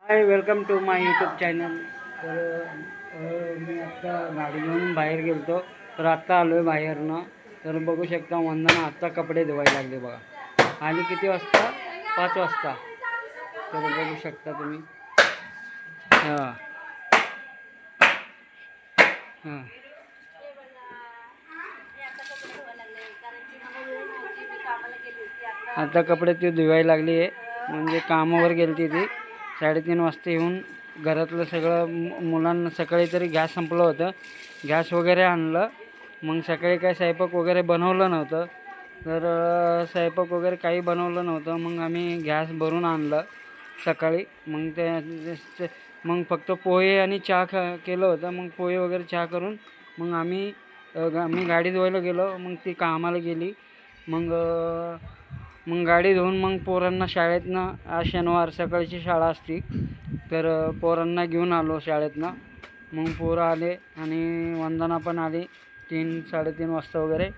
High, welcome to my YouTube channel. तर मी आत्ता गाडी घेऊन बाहेर गेलो. तर आत्ता आलो आहे बाहेरनं. तर बघू शकता वंदना आत्ता कपडे धुवायला लागले बघा. आणि किती वाजता? 5 वाजता. तर बघू शकता तुम्ही. हां हां आता कपडे ती धुवायला लागली आहे. म्हणजे कामावर गेली ती 3:30 वाजता येऊन घरातलं सगळं मुलांना सकाळी तरी गॅस संपलं होतं. गॅस वगैरे आणलं. मग सकाळी काय स्वयंपाक वगैरे बनवलं नव्हतं. तर स्वयंपाक वगैरे काही बनवलं नव्हतं. मग आम्ही गॅस भरून आणलं सकाळी. मग मग फक्त पोहे आणि चहा केलं होतं. मग पोहे वगैरे चहा करून मग मी गाडी धुवायला गेलो. मग ती कामाला गेली. मग मग गाडी धुवून मग पोरांना शाळेतनं, आज शनिवार सकाळची शाळा असती, तर पोरांना घेऊन आलो शाळेतनं. मग पोरं आले आणि वंदना पण आली 3-3:30 वाजता वगैरे.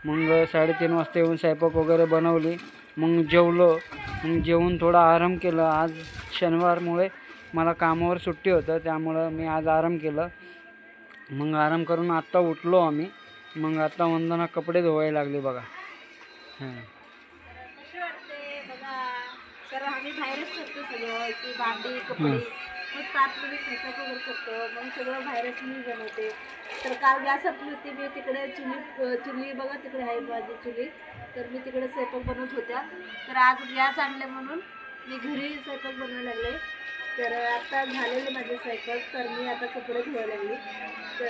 मग 3:30 वाजता येऊन स्वयंपाक वगैरे बनवली. मग जेवलो. मग जेवून थोडा आराम केला. आज शनिवारमुळे मला कामावर सुट्टी होतं, त्यामुळं मी आज आराम केलं. मग आराम करून आत्ता उठलो आम्ही. मग आता वंदना कपडे धुवायला लागले बघा. हां कशी वाटते बघा. तर आम्ही बाहेरच करतो सगळं, की भांडी कपडे. मग आतमध्ये स्वयंपाक वगैरे करतो. मग सगळं बाहेरच मी बनवते. तर काल गॅस आपली होती, मी तिकडे चुली बघा तिकडे आहे माझी चुली. तर मी तिकडे स्वयंपाक बनवत होत्या. तर आज गॅस आणले म्हणून मी घरी स्वयंपाक बनवायला लागले. तर आता झालेले माझे स्वयंपाक. तर मी आता कपडे धुवायला लागली. तर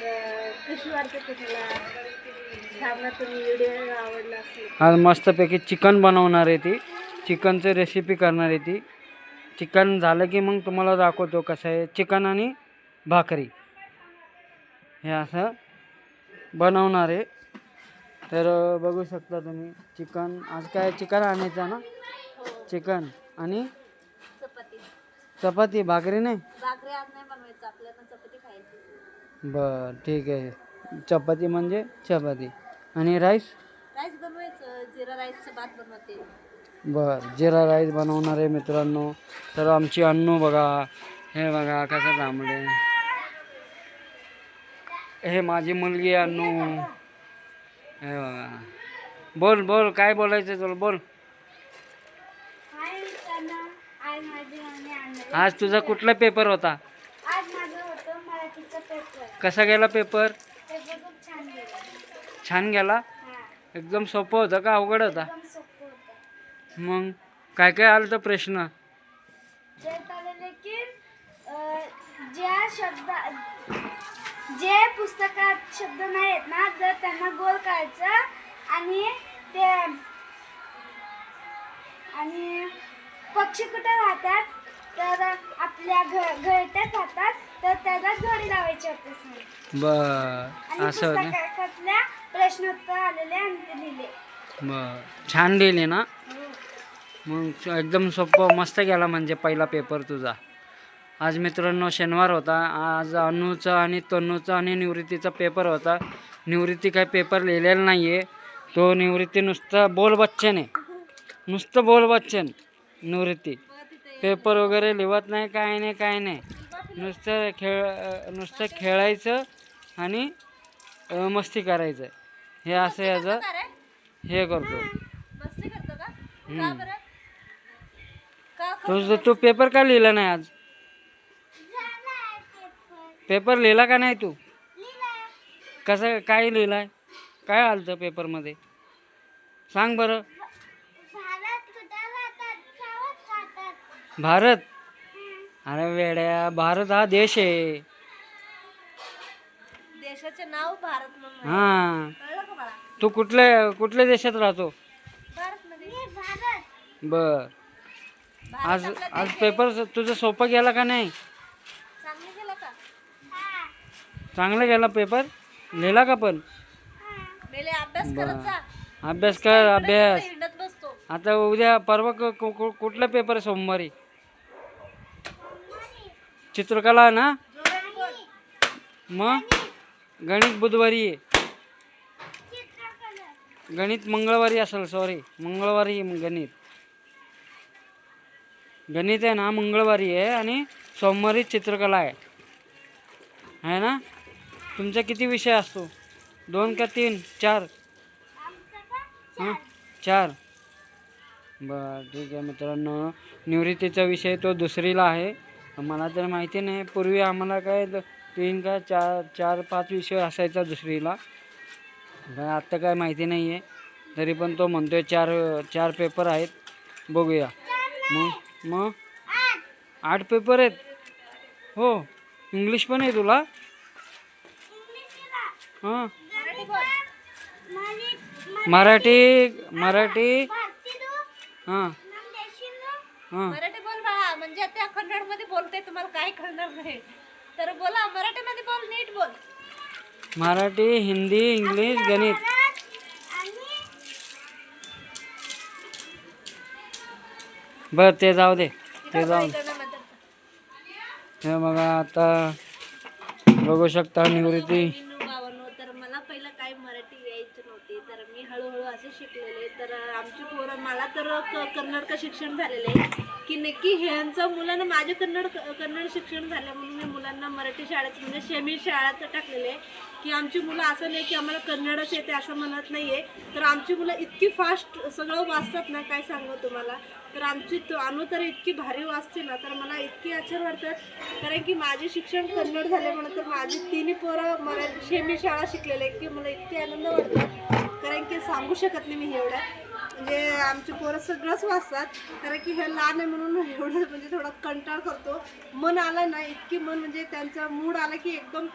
कशी वाटते तुम्हाला? सांगा तुम्ही. व्हिडिओ आवडला असेल. आज मस्तपैकी चिकन बनवणार आहे ती. चिकनची रेसिपी करणार आहे ती. चिकन झालं की मग तुम्हाला दाखवतो कसं आहे. चिकन आणि भाकरी हे असं बनवणार आहे. तर बघू शकता तुम्ही. चिकन आज काय चिकन आणायचं ना. चिकन आणि चपाती. चपाती, भाकरी नाही. भाकरी आज नाही बनवायचं, आपल्याला चपाती खायची. बरं ठीक आहे. चपाती म्हणजे चपाती आणि राईस. राईस बनवायचं, जिरा राईसचं भात बनवते. बरं, जिरा राईस बनवणार आहे मित्रांनो. तर आमची अन्नू बघा, हे बघा कसं थांबले. हे माझी मुलगी अन्नू. हे बघा. बोल बोल, काय बोलायचं तुला, बोल. आज तुझा कुठला पेपर होता? आज माझं होतं मराठीचा पेपर. कसा गेला पेपर? पेपर खूप छान गेला. छान गेला. एकदम सोपं होतं का अवघड होता? एकदम सोपं होतं. मग काय काय आलं तर प्रश्न? त्यात आलेले की जे पुस्तकात शब्द नाही आहेत ना, तर त्यांना गोल करायचं. आणि पक्षी कुठे राहतात, तर आपल्या घरट्यात राहतात, तर त्याला जोडी लावायची होती. आणि असं होतं. पुस्तकातल्या प्रश्नोत्तर आलेले आणि ते लिहिले. छान लिहिले ना. मग एकदम सोपं मस्त गेला म्हणजे पहिला पेपर तुझा. आज मित्रांनो शनिवार होता. आज अनूचा आणि तनूचा आणि निवृत्तीचा पेपर होता. निवृत्ती काय पेपर लिहिलेला नाही आहे. तो निवृत्ती नुसतं बोल बच्चन आहे. नुसतं बोल बच्चन निवृत्ती. पेपर वगैरे लिहत नाही, काय नाही काय नाही. नुसतं खेळायचं आणि मस्ती करायचं. हे असं याचं हे करतो. मस्ती करतो का? का बरं? तू पेपर का लिहिला नाही आज? पेपर लिहिला का नाही तू? कसं काय लिहिलाय? काय आलं पेपरमध्ये सांग बरं. भारत. अरे वेड्या, भारत हा देश आहे. देशाचे नाव भारत म्हणून. हां, कळलं का मला? तू कुठल्या देशात राहतो? भारत. बर. आज आज पेपर तुझा सोपा गेला का नाही? चांगलं गेलं का? चांगला गेला पेपर. लिहिला का पण? मेले अभ्यास करत जा. अभ्यास कर, अभ्यास. हिंडत बसतो. आता उद्या परवा कुठला पेपर आहे? सोमवारी चित्रकला ना. मग गणित बुधवारी आहे. गणित मंगळवारी असेल. सॉरी, मंगळवारी गणित. गणित आहे ना मंगळवारी आहे आणि सोमवारी चित्रकला आहे ना. तुमचा किती विषय असतो? 2 का 3 4? हां 4. बरं ठीक आहे मित्रांनो. निवृत्तीचा विषय तो दुसरीला आहे. मला तर माहिती नाही. पूर्वी आम्हाला काय 3 का 4-5 विषय असायचा दुसरीला. आत्ता काय माहिती नाही आहे. तरी पण तो म्हणतोय 4 पेपर आहेत. बघूया. मग 8 पेपर आहेत. हो इंग्लिश पण आहे तुला? हां मराठी हां हां मराठी बोल बाळा, म्हणजे आता कन्नड मध्ये बोलते, तुम्हाला काय कळणार नाही तर बोला मराठीमध्ये बोल, नीट बोल. मराठी, हिंदी, इंग्लिश, गणित. बरं ते जाऊ दे. हे बघा आता बघू शकता निवृत्ती. तर मला पहिलं काही मराठी यायचं नव्हती, तर मी हळूहळू असे शिकलेले. तर आमची पोरं, मला तर कन्नड का शिक्षण झालेलं आहे की नक्की ह्यांचं मुलांना माझे कन्नड शिक्षण झालं म्हणून मी मुलांना मराठी शाळेत म्हणजे सेमी शाळेत टाकलेले आहे. की आमची मुलं असं नाही की आम्हाला कन्नडच येते असं म्हणत नाही आहे. तर आमची मुलं इतकी फास्ट सगळं वाचतात ना, काय सांगू तुम्हाला. तर आमची अनु तर इतकी भारी वाचते ना, तर मला इतकी आश्चर्य वाटतात. कारण की माझे शिक्षण कन्नड झाले म्हणून तर माझी 3 पोरं मराठी सेमी शाळा शिकलेले की मला इतके आनंद वाटतात. कारण की सांगू शकत नाही मी एवढं. म्हणजे आमची पोरं सगळंच वाचतात. कारण की हे लहान आहे म्हणून एवढं म्हणजे थोडा कंटाळ करतो. मन आलं ना, इतकी मन म्हणजे त्यांचा मूड आला की एकदम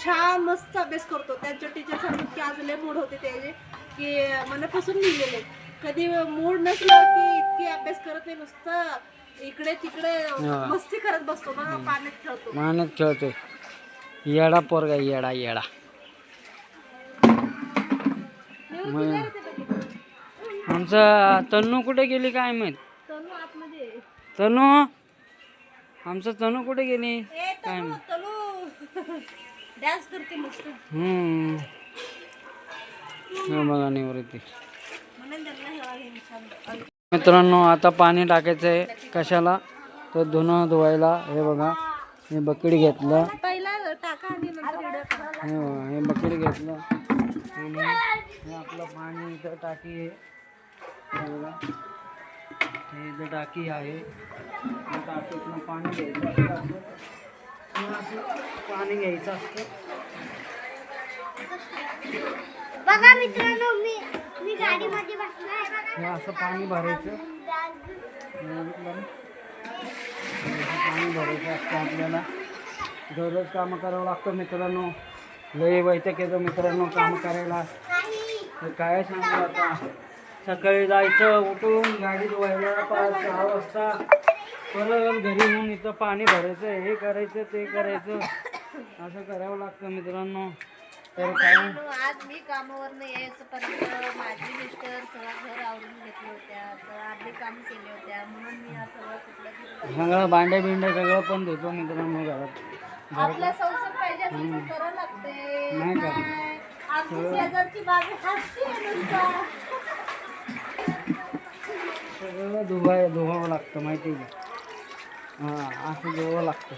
छान मस्त अभ्यास करतो. त्यांच्या टीचर सांगतात की आज लय मूड होते त्याचे की मनापासून लिहिलेले. कधी मूड नसलं की इतकी अभ्यास करत नाही, नुसतं इकडे तिकडे मस्ती करत बसतो ना, पाण्यात खेळतो. येडा पोरगा, येडा. आमचा तनू कुठे गेली काय माहित? तनू आतमध्ये. तनू आमचं तनू कुठे गेली काय माहित? तनू डान्स करते मस्त. बघा निवृत्ती. मित्रांनो आता पाणी टाकायचं आहे. कशाला? तर धुणं धुवायला. हे बघा हे बकेट घेतलं. पहिला टाका आणि नंतर हे बकेट घेतलं आणि हे आपलं पाणी इथं टाकी आहे. हे बघा हे इथं टाकी आहे. टाकीतनं पाणी घ्यायचं असं पाणी घ्यायचं असतं. बघा मित्रांनो, मी गाडीमध्ये बसलोय. हे असं पाणी भरायचं. पाणी भरायचं असतं आपल्याला. दररोज कामं करावं लागतं मित्रांनो. लय वैताग येतो मित्रांनो काम करायला. काय सांगू आता. सकाळी जायचं उठून गाडी धुवायला 5-6 वाजता. परत घरी येऊन इथं पाणी भरायचं, हे करायचं ते करायचं, असं करावं लागतं मित्रांनो. तर काय आज मी कामावर नाही यायचं, पण माझी मिस्टर सगळं घर आवरून घेतलं होत्या, तर अर्धी काम केली होत्या म्हणून मी आज सगळं भांडे बिंडे सगळं पण धुतो मित्रांनो घरात. आपला संसार पाहिजे असं तर करावं लागते. नाही का? आमची शेजारची बाबी हसते नुसतं. सगळं धुवावं लागतं माहिती आहे का? हां असं धुवावं लागतं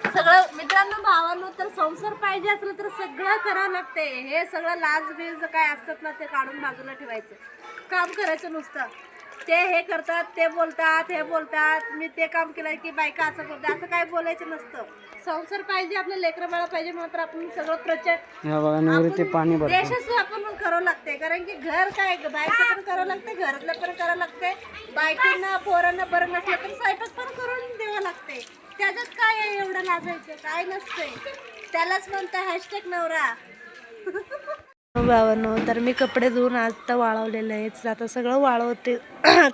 सगळं. मित्रांनो भावांनो, तर संसार पाहिजे असलं तर सगळं करावं लागते. हे सगळं लाज बीज काय असतात ना, ते काढून बाजूला ठेवायचं, काम करायचं नुसतं. ते हे करतात, ते बोलतात, हे बोलतात, मी ते काम केलं की बायका असं बोलतात, असं काय बोलायचं नसतं. संसार पाहिजे, आपलं लेकरं बाळा पाहिजे म्हणून तर आपण सगळं पाणी देशाचं आपण करावं लागते. कारण की घर काय बायचं पण करावं लागते, घरातलं पण करावं लागते. बायकांना पोरांना बरं नसलं तर स्वयंपाक पण करून द्यावं लागते. त्याच्यात काय आहे एवढं लाजायचं? काय नसतंय. त्यालाच म्हणतं हॅशटॅग नवरा. भावांनो, तर मी कपडे धुवून आता वाळवलेले आहेत. आता सगळं वाळवते.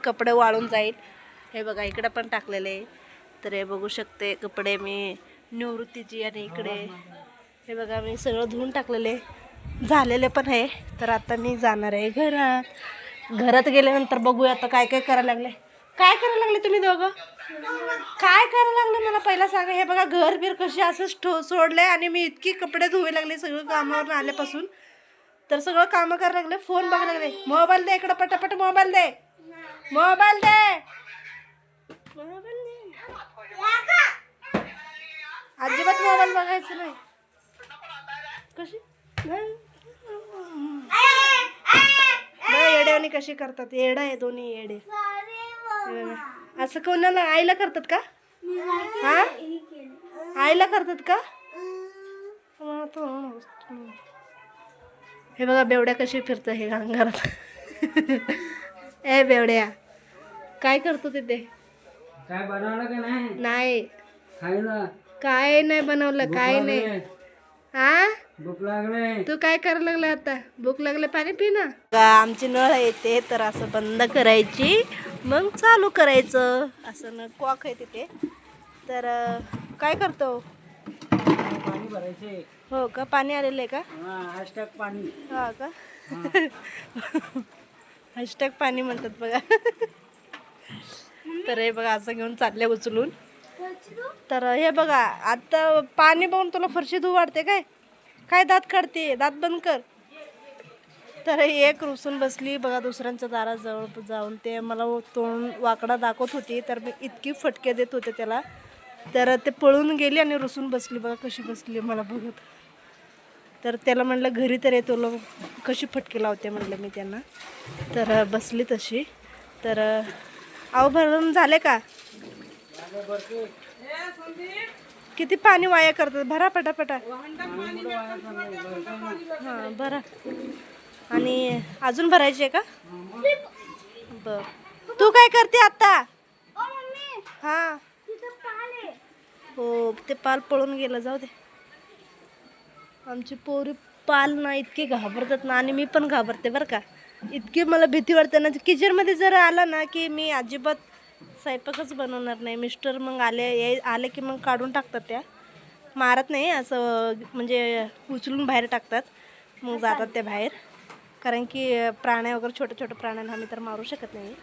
कपडे वाळून जाईल. हे बघा इकडे पण टाकलेले आहे. तर हे बघू शकते कपडे मी निवृत्तीची. आणि इकडे हे बघा मी सगळं धुवून टाकलेले झालेले पण आहे. तर आता मी जाणार आहे घरात गेल्यानंतर बघूया आता काय काय करायला लागले. काय करायला लागले तुम्ही दोघं? काय करायला लागले मला पहिला सांगा. हे बघा घर बीर कशी असं सोडले आणि मी इतकी कपडे धुवे लागले सगळं कामावर आल्यापासून. तर सगळं कामं करायला लागले, फोन बघायला लागले. मोबाईल दे इकडं, पटापट मोबाईल दे, मोबाईल दे. तसं नाही कशी येड्यावानी कशी करतात येडा आहे दोन्ही येडे असं कोणाला आईला करतात का हा आईला करतात का हे बघा बेवड्या कशी फिरतं हे अंगारात ए बेवड्या काय करतो तिथे काय बनवलं का नाही नाही खायला काय नाही बनवलं काय नाही हा भूक लागले तू काय करायला लागला आता भूक लागले पाणी पी ना आमची नळ येते तर असं बंद करायची मग चालू करायचं असं न कॉक आहे तिथे तर काय करतो पाणी भरायचे हो का पाणी आलेलं आहे का हॅशटॅग पाणी हा का हॅशटॅग पाणी म्हणतात बघा तर हे बघा असं घेऊन चालले उचलून तर हे बघा आता पाणी बघून तुला फरशी धू वाटते काय काय दात काढते दात बंद कर तर एक रुसून बसली बघा दुसऱ्यांच्या दाराजवळ जाऊन ते मला तोंड वाकडा दाखवत होती तर मी इतकी फटके देत होते त्याला तर ते पळून गेली आणि रुसून बसली बघा कशी बसली मला बघत तर त्याला म्हणलं घरी तर येतो कशी फटके लावते म्हणलं मी त्यांना तर बसली तशी तर अहो भरून झाले का किती पाणी वाया करतात भरा पटापटा हां भरा आणि अजून भरायची आहे का बर तू काय करते आता हां हो ते पाल पळून गेलं जाऊ दे आमची पोरी पाल ना इतकी घाबरतात ना आणि मी पण घाबरते बरं का इतकी मला भीती वाटते ना किचनमध्ये जर आला ना की मी अजिबात स्वयंपाकच बनवणार नाही मिस्टर मग आले की मग काढून टाकतात त्या मारत नाही असं म्हणजे उचलून बाहेर टाकतात मग जातात त्या बाहेर कारण की प्राण्या वगैरे छोट्या छोट्या प्राण्यांना आम्ही तर मारू शकत नाही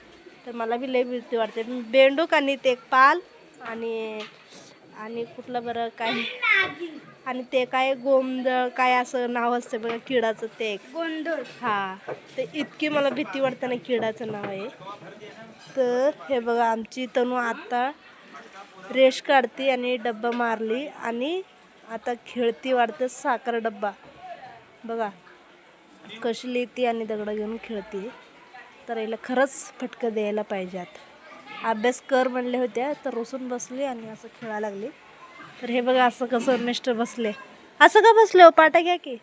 तर मला बी लई भीती वाटते बेंडूक आणि ते पाल आणि कुठलं बरं काय आणि ते काय गोंधळ काय असं नाव असतं बघा किडाचं ते गोंधळ हां ते इतकी मला भीती वाटते ना किडाचं नाव आहे तर हे बघा आमची तनू आता रेश काढते आणि डब्बा मारली आणि आता खेळती वाटतं साखर डब्बा बघा कशी लिहिती आणि दगडं घेऊन खेळते तर याला खरंच फटकं द्यायला पाहिजे आता अभ्यास कर म्हणले होत्या तर रुसून बसली आणि असं खेळायला लागली तर हे बघा असं कसं मिस्टर बसले असं का बसले हो पाटा घ्या की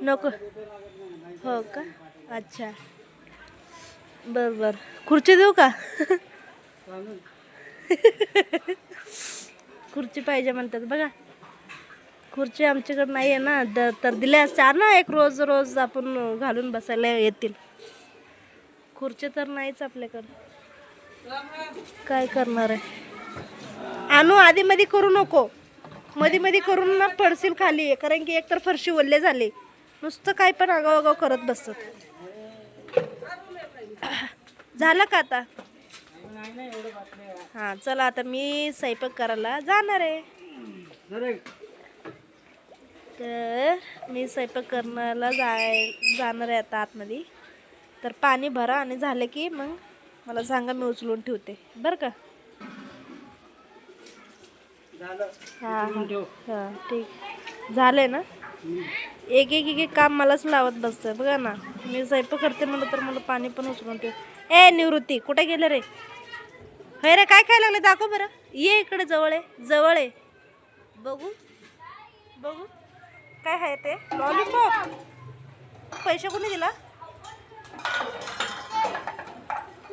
नको हो का अच्छा बरं बरं खुर्ची देऊ का खुर्ची पाहिजे म्हणतात बघा खुर्ची आमच्याकडे नाही आहे ना तर दिल्या असत्या ना एक रोज रोज आपण घालून बसायला येतील खुर्ची तर नाहीच आपल्याकडं काय करणार आहे आणू आधी मध्ये करू नको मध्ये मध्ये करून ना पडशील खाली कारण की एकतर फरशी ओल्ले झाले नुसतं काय पण आगाव आगाव करत बसतात झालं का आता हां चला आता मी स्वयंपाक करायला जाणार आहे तर मी स्वयंपाक करण्याला जाणार आहे आता आतमध्ये तर पाणी भरा आणि झालं की मग मला सांगा मी उचलून ठेवते बरं का हां हां ठीक झालंय ना एक एक एक काम मलाच लावत बसतं बघा ना मी स्वयंपाक करते म्हणलं तर मला पाणी पण उचलून ठेव ए निवृत्ती कुठे गेलं रे होय रे काय खायला लागले दाखव बरं ये इकडे जवळ आहे बघू बघू काय आहे ते लॉलीपॉप पैसे कोणी दिला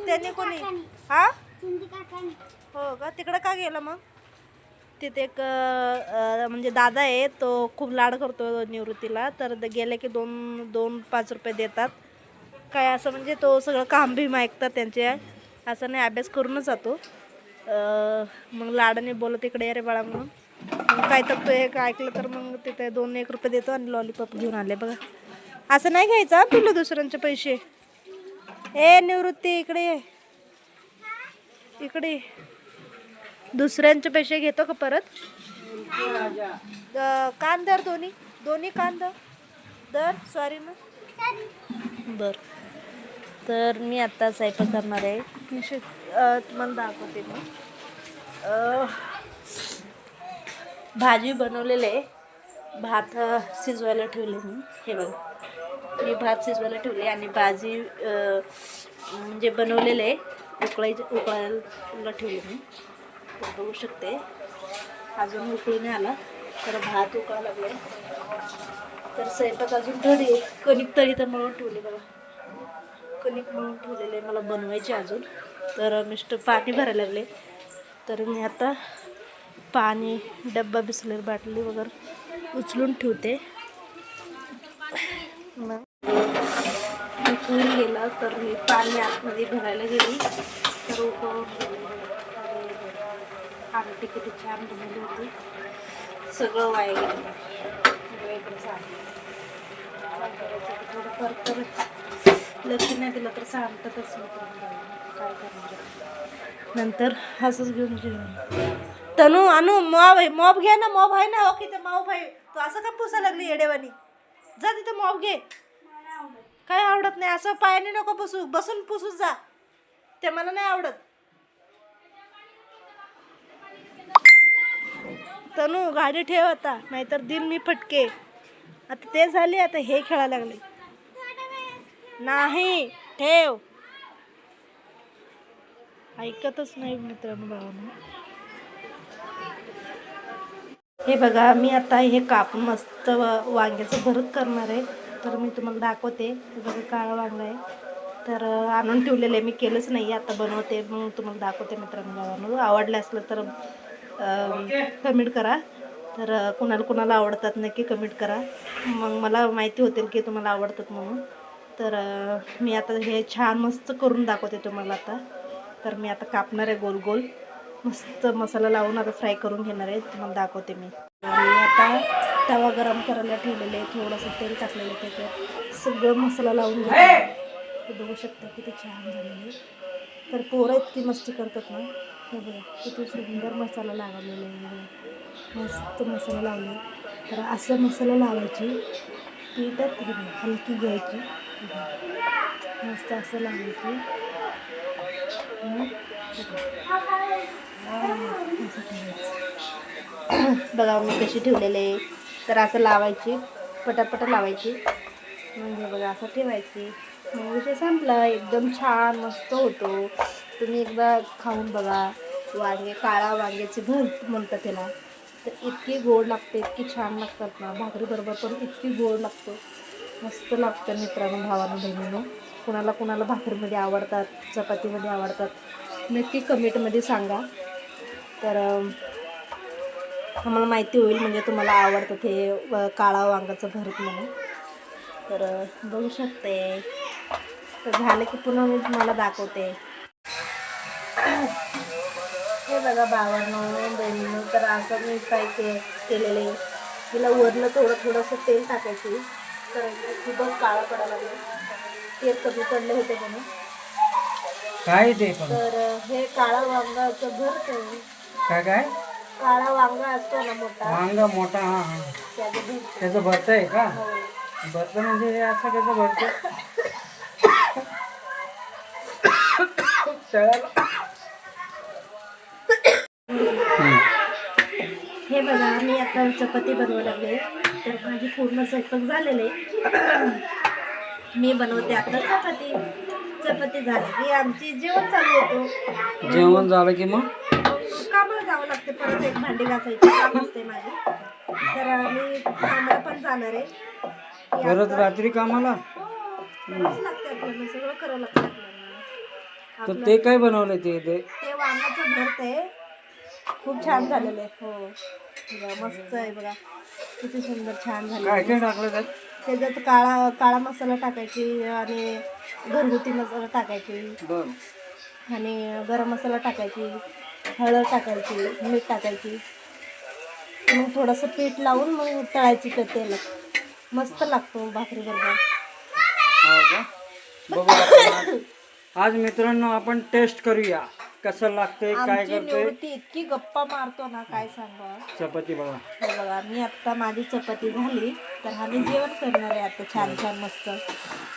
त्यांनी कोणी हा हो का तिकडं का गेलं मग तिथे एक म्हणजे दादा आहे तो खूप लाड करतो निवृत्तीला तर गेले की 2-5 रुपये देतात काय असं म्हणजे तो सगळं काम बी ऐकतात त्यांचे असं नाही अभ्यास करूनच जातो मग लाडाने बोलत इकडे अरे बाळा म्हणून मग काय तर तो एक ऐकलं तर मग तिथे 2-1 रुपये देतो आणि लॉलीपॉप घेऊन आले बघा असं नाही घ्यायचं तुला दुसऱ्यांचे पैसे ए निवृत्ती इकडे दुसऱ्यांचे पैसे घेतो का परत कान दर दोन्ही कान दर सॉरी ना बर तर मी आता स्वयंपाक करणार आहे तुम्हाला दाखवते मी भाजी बनवलेले आहे. भात शिजवायला ठेवले मी. हे बघा, मी भात शिजवायला ठेवले आणि भाजी म्हणजे बनवलेले आहे. उकळायला ठेवले मी. तर बघू शकते अजून उकळून नाही आला, तर भात उकळायला लागले. तर स्वयंपाक अजून थोडी कणिक तरी तर मळून ठेवली बघा. कणिक मळून ठेवलेले मला बनवायचे अजून. तर मिस्टर पाणी भरायला लागले. तर मी आता पाणी डब्बा बिसलेर बाटली वगैरे उचलून ठेवते. मग उकळून गेला तर मी पाणी आतमध्ये भरायला गेली तर उकळून आमटी किती छान बनवली होती. सगळं वाया गेलं. थोडं परत लक्ष नाही दिलं तर सांगतातच काय करणार. नंतर असंच घेऊन जेवण. तनू आणू मॉब घे ना. मॉब आहे ना. ओके ते मॉब आहे. तू असं का पुसायला लागली येडेवानी? जा तिथे मॉब घे. काय आवडत नाही असं पायाने नको पुसू, बसून पुसूच जा. ते मला नाही आवडत. तनू गाडी ठेव आता, नाहीतर दिन मी फटके. आता ते झाले, आता हे खेळायला लागले. नाही ठेव. ऐकतच नाही मित्रांनो भावांनो. हे बघा, मी आता हे कापून मस्त वांग्याचं भरत करणार आहे. तर मी तुम्हाला दाखवते. हे बघा, काळं वांग आहे. तर आणून ठेवलेलं आहे, मी केलंच नाही. आता बनवते मग तुम्हाला दाखवते मित्रांनो भावांनो. आवडलं असलं तर कमेंट करा. तर कुणाला आवडतात नक्की कमेंट करा, मग मला माहिती होतील की तुम्हाला आवडतात म्हणून. तर मी आता हे छान मस्त करून दाखवते तुम्हाला आता. तर मी आता कापणार आहे गोल गोल. मस्त मसाला लावून आता फ्राय करून घेणार आहे. तुम्हाला दाखवते मी. आणि आता तवा गरम करायला ठेवलेले आहे. थोडंसं तेल टाकलेलं आहे, त्याच्यात सगळं मसाला लावून घेतला. बघू शकता किती छान झालेलं आहे. तर पोरं इतकी मस्ती करतात ना. हे बघा किती सुंदर मसाला लावलेला आहे. मस्त मसाला लावला. तर असं मसाला लावायची. पीठात हलकी घ्यायची. मस्त असं लावायची. बघा मी कशी ठेवलेले. तर असं लावायची, पटापट लावायची. म्हणजे बघा असं ठेवायची. मग विषय संपला. एकदम छान मस्त होतो. तुम्ही एकदा खाऊन बघा. वांगे, काळा वांग्याची भरत म्हणतात त्याला. तर इतकी गोड लागते, इतकी छान लागतात ना. भाकरी बरोबर पण इतकी गोड लागतो. मस्त लागतं मित्रांनो भावांनो बहिणीनो. कुणाला भाकरीमध्ये आवडतात, चपातीमध्ये आवडतात, नक्की कमेंटमध्ये सांगा. तर आम्हाला माहिती होईल म्हणजे तुम्हाला आवडतं ते काळा वांगाचं भरीत म्हणून. तर बघू शकते. तर झालं की पुन्हा मी तुम्हाला दाखवते. हे बघा भावांनो बहिणीनो. तर असं मी काय केलेले. तिला वरनं थोडंसं तेल टाकायची. तर खूपच काळा पडायला लागलं. तेल कमी पडले होते म्हणून. काय ते पण? तर हे काळा वांगाचं भरत आहे. काय काळा वांगा असतो ना मोठा, वांगा मोठा? हा हा, त्याचं भरत आहे का? भरत म्हणजे हे असं त्याचं भरत. हे बघा मी आता चपाती बनवायला लागले. तर माझी पूर्ण स्वयंपाक झालेले. मी बनवते आता चपाती झाली की आमची जेवण चालू होतो. जेवण झालं की मग कामाला जावं लागते. परत एक भांडी घासायची काम असते माझी. तर मी कामाला पण जाणार आहे. परत रात्री कामाला? करावंच लागते आपल्याला, सगळं करावं लागतं आपल्याला. तर ते काय बनवलं ते वांगाचं भरत आहे. खूप छान झालेलं आहे. हो बघा मस्त आहे. बघा किती सुंदर छान झालं. काय काय टाकलं त्यात? त्याच्यात काळा मसाला टाकायची आणि घरगुती मसाला टाकायची बरं. आणि गरम मसाला टाकायची, हळद टाकायची, मीठ टाकायची. मग थोडंसं पीठ लावून मग तळायची त्या तेलात. मस्त लागतो भाकरी बरोबर. हो का? बघू आज मित्रांनो आपण टेस्ट करूया कसं लागतंय, काय आमची करतोय. निवृत्ती इतकी गप्पा मारतो ना काय सांगा. चपाती बघा. हे बघा मी आत्ता माझी चपाती झाली. तर आम्ही जेवण करणार आहे आता छान छान मस्त.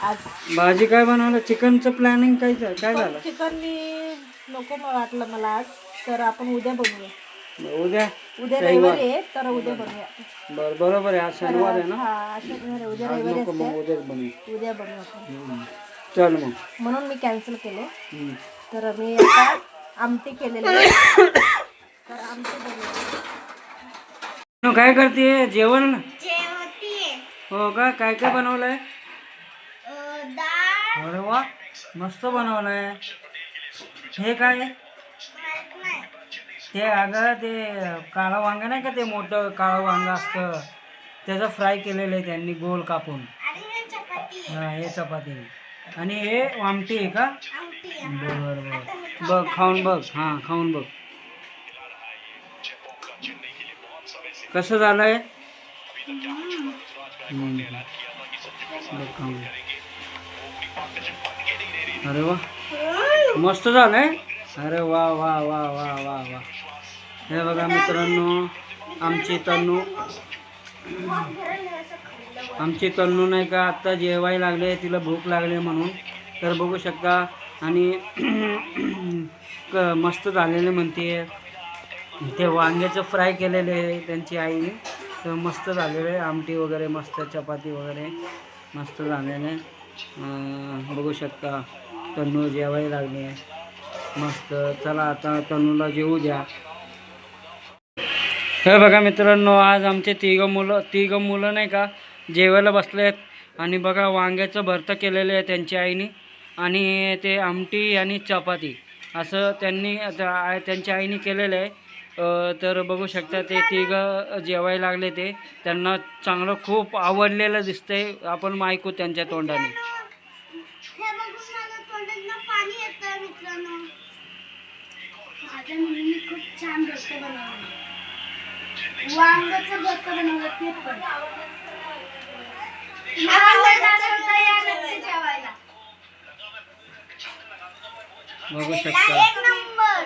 आज भाजी काय बनवलं? चिकनचं प्लॅनिंग काय झालं? चिकन मी नको वाटलं मला आज. तर आपण उद्या बनवूया. उद्या उद्या रविवार. रविवारी आहे तर उद्या बनवूया. बरोबर आहे, आज शनिवार आहे ना. हा शनिवार आहे, उद्या आज रविवारी नको, मग असते. उद्याच बनवू. उद्या बनवू आपण. चल मग. म्हणून मी कॅन्सल केले. हम्म. तर मी आता आमटी केलेली आहे. तर आमटी बनवूया. काय करते जेवण? जेवतीये हो का, काय काय बनवलंय? डाळ अरे वा, मस्त बनवलंय. हे काय? माहित नाही. ते अगं ते काळं वांग नाही का, ते मोठं काळं वांग असतं त्याचं फ्राय केलेलं आहे त्यांनी गोल कापून. आणि हे चपाती आहे. हा, हे चपाती आणि हे आमटी आहे का? आमटी आहे. बरं बघ, खाऊन बघ. हां, खाऊन बघ कसं झालंय. बघ, खाऊन. अरे वा, मस्त झालंय. अरे वा वा वा वा वा वा. हे बघा मित्रांनो, आमची तन्नू नाही का आत्ता जेवायला लागले, तिला भूक लागली म्हणून. तर बघू शकता. आणि मस्त झालेले म्हणते. ते वांग्याचं फ्राय केलेले आहे त्यांची आईने, तर मस्त झालेलं आहे. आमटी वगैरे मस्त, चपाती वगैरे मस्त झालेले. बघू शकता तन्नू जेवायला लागली आहे मस्त. चला आता तन्नूला जेवू द्या. हे बघा मित्रांनो, आज आमचे तिघ मुलं नाही का जेवायला बसले आहेत. आणि बघा वांग्याचं भरतं केलेलं आहे त्यांच्या आईने, आणि ते आमटी आणि चपाती असं त्यांच्या आईने केलेलं आहे. तर बघू शकता ते तिघं जेवायला लागले. ते त्यांना चांगलं खूप आवडलेलं दिसतंय. आपण ऐकू त्यांच्या तोंडाने. हे बघून माझ्या तोंडातनं पाणी येतंय मित्रांनो. माझ्या मुलीने खूप छान भरतं बनवलं. वांग्याचं भरतं बनवलं ते पण. आवडलं असेल तर या नक्की जेवायला. एक नंबर.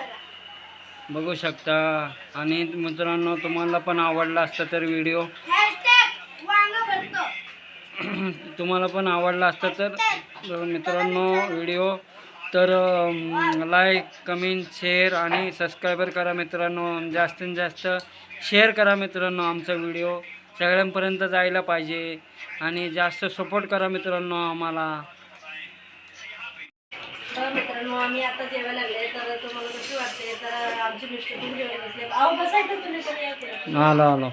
बघू शकता. आणि मित्रांनो, तुम्हाला पण आवडला असता तर व्हिडिओ, वांग भरतं. तुम्हाला पण आवडला असता तर मित्रांनो व्हिडिओ तर लाईक, कमेंट, शेअर आणि सबस्क्राईबर करा मित्रांनो. जास्तीत जास्त शेअर करा मित्रांनो. आमचा व्हिडिओ सगळ्यांपर्यंत जायला पाहिजे. आणि जास्त सपोर्ट करा मित्रांनो आम्हाला. तर मित्रांनो, आम्ही आता जेवायला लागले. तर तुम्हाला कशी वाटते? तर आमची मिस्टर पण जेवायला बसले. अहो बसायचं तुम्ही पण या पुढे. आलो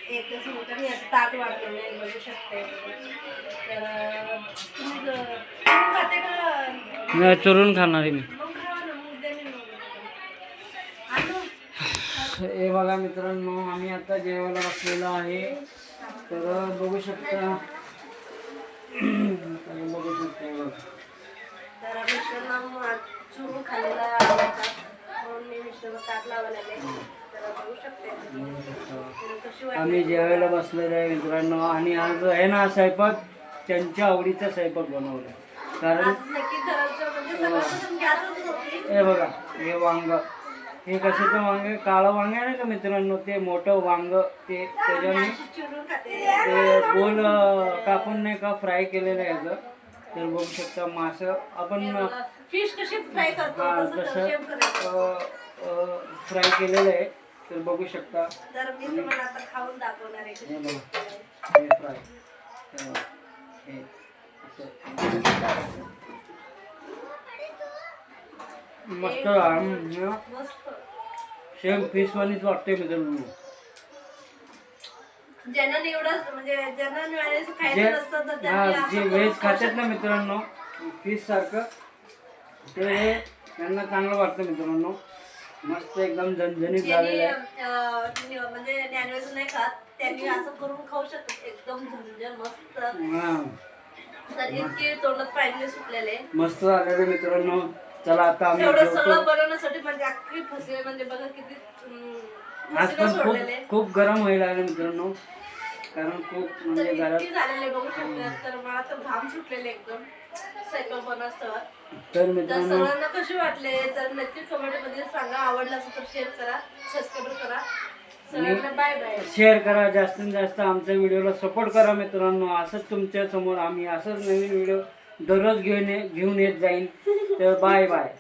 एक दिवस मोठं मी असं ताट वाढलं नाही, बघू शकते. तर तुम्ही खाते का? नाही, चुरून खाणार आहे मी. मग खावा ना, मग उद्या मी आणू. हे बघा मित्रांनो, आम्ही आता जेवायला बसलेलो आहे. तर बघू शकता. बघू शकता. तर मिस्टरला चुरून खाल्लेला आवडतात म्हणून मी मिस्टरला ताट लावायला लागले. तर बघू शकते कशी वाटते. आम्ही जेवायला बसलेलो आहे मित्रांनो. आणि आज आहे ना स्वयंपाक त्यांच्या आवडीचा स्वयंपाक बनवला. कारण आज नक्की घराचं म्हणजे सगळं गॅसच होती. हे बघा, हे वांग, हे कशाचं वांग आहे? काळं वांग आहे ना का मित्रांनो, ते मोठं वांग. ते त्याच्याने अशी चिरून खाते. ते गोल कापून नाही का फ्राय केलेलं आहे याचं. तर बघू शकता मासं आपण फिश कशी फ्राय करतो तसं शेम करायचं. फ्राय केलेलं आहे. तर बघू शकता. तर मी तुम्हाला आता खाऊन दाखवणार आहे. हे बघा, हे फ्राय, हे बघा, हे असं मस्त. मस्त. सेम फिश वालीच वाटते मित्रांनो. ज्यांना एवढं म्हणजे ज्यांना मिळायचं खायचं नसतं तर त्यांनी जे असं व्हेज करून खातात ना मित्रांनो फिश सारखं, तर हे त्यांना चांगलं वाटतं मित्रांनो. मस्त एकदम झणझणीत झालेलं आहे. म्हणजे नॉनव्हेज नाही खात त्यांनी असं करून खाऊ शकतात. एकदम झणझण मस्त. हां, तर इतके तोंडात पाणी सुटलेले. मस्त झालेलं आहे मित्रांनो. चला आता आम्ही एवढं जेवतो. सगळं बनवण्यासाठी म्हणजे अख्खी फसले म्हणजे बघा किती आज फसलं पण सोडलेले. खूप गरम व्हायला लागलं मित्रांनो. कारण खूप तर म्हणजे घरात. इतकी झालेले बघू शकतात. तर मला तर घाम सुटलेले एकदम स्वयंपाक बनवताना. तर तर मित्रांनो सगळ्यांना कसे वाटले तर नक्की कमेंट मध्ये सांगा. आवडलं असेल तर शेअर करा, सबस्क्राईब करा. सगळ्यांना बाय बाय. शेअर करा, जास्तीत जास्त आमच्या व्हिडिओला सपोर्ट करा मित्रांनो. असंच तुमच्या समोर आम्ही असंच नवीन व्हिडिओ दररोज घेऊन येत जाईन. तर बाय बाय.